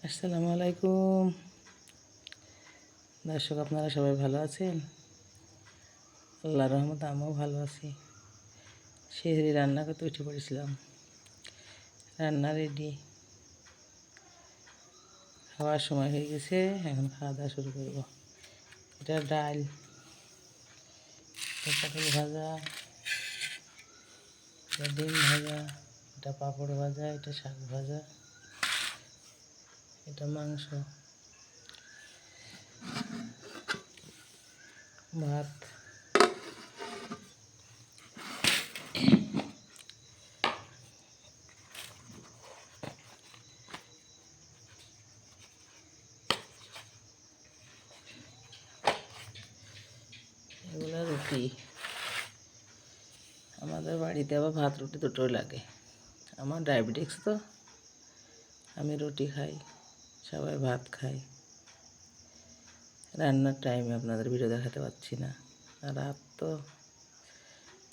আসসালামু আলাইকুম দর্শক, আপনারা সবাই ভালো আছেন? আল্লাহর রহমতে আমিও ভালো আছি। সেহরি রান্না করতে উঠে পড়েছিলাম। রান্না রেডি, খাওয়ার সময় হয়ে গেছে। এখন খাওয়া দাওয়া শুরু করব। এটা ডাল, এটা পটল ভাজা, এটা ডিম ভাজা, এটা পাঁপড় ভাজা, এটা শাক ভাজা, এটা মাংস, ভাত। এগুলো রুটি। আমাদের বাড়িতে আবার ভাত রুটি দুটোই লাগে। আমার ডায়াবেটিস তো, আমি রুটি খাই, সবাই ভাত খাই। রান্নার টাইমে আপনাদের ভিডিও দেখাতে পারছি না। আর রাত তো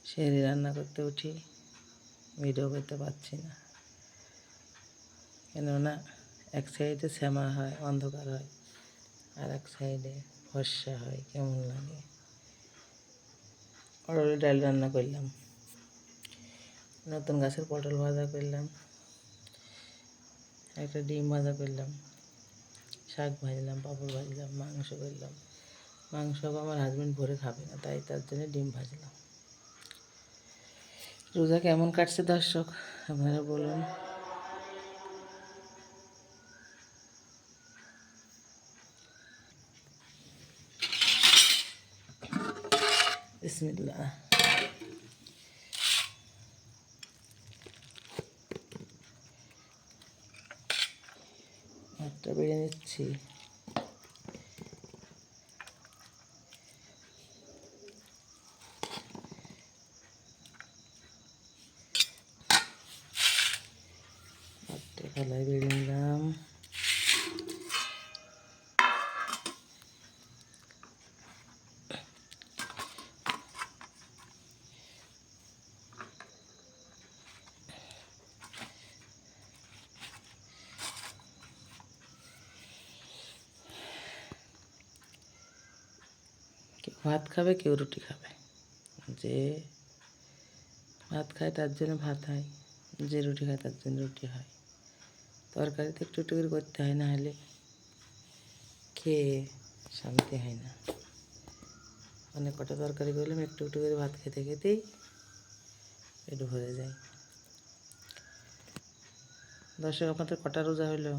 সেহরি রান্না করতে উঠি, ভিডিও করতে পারছি না, কেননা এক সাইডে শ্যামা হয়, অন্ধকার হয়, আর এক সাইডে ফর্সা হয়, কেমন লাগে। অরলের ডাল রান্না করলাম, নতুন গাছের পটল ভাজা করলাম, একটা ডিম ভাজা করলাম, শাক ভাজলাম, পাঁপড় ভাজলাম, মাংস করলাম। মাংস আমার হাজব্যান্ড ভরে খাবে না, তাই তার জন্য ডিম ভাজলাম। রোজা কেমন কাটছে দর্শক, আপনারা বলুন। বিসমিল্লাহ। ভাতটা বেড়ে নিচ্ছি। ভাতটা থালায় বেড়ে নিলাম। কেউ ভাত খাবে, কেউ রুটি খাবে। যে ভাত খায় তার জন্য ভাত হয়, যে রুটি খায় তার জন্য রুটি হয়। তরকারিতে একটু একটু করে করতে হয়, না হলে খেয়ে শান্তি হয় না। অনেক কটা তরকারি করলাম, একটু একটু করে ভাত খেতে খেতেই পেট ভরে যায়। দর্শক, আপনাদের কটা রোজা হলো?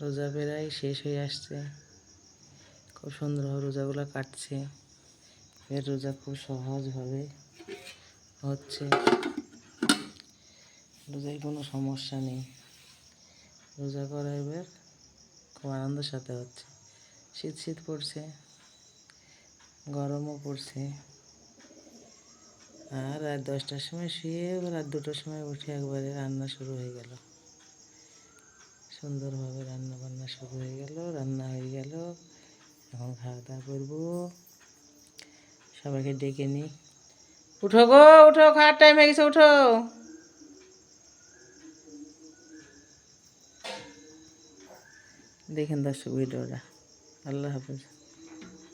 রোজা প্রায় শেষ হয়ে আসছে। খুব সুন্দরভাবে রোজাগুলো কাটছে। এর রোজা খুব সহজভাবে হচ্ছে, রোজায় কোনো সমস্যা নেই। রোজা করা এবার খুব আনন্দের সাথে হচ্ছে। শীত শীত পড়ছে, গরমও পড়ছে। আর রাত 10টার সময় শুয়ে রাত 2টার সময় উঠে একবারে রান্না শুরু হয়ে গেল। সুন্দরভাবে রান্না বান্না শুরু হয়ে গেল, রান্না হয়ে গেল। এখন খাওয়া দাওয়া করবো। সবাইকে ডেকে নিই। উঠো গো, উঠো, খাওয়ার টাইম হয়ে গেছে, উঠো। দেখেন দর্শক ভিডিওটা। আল্লাহ হাফেজ।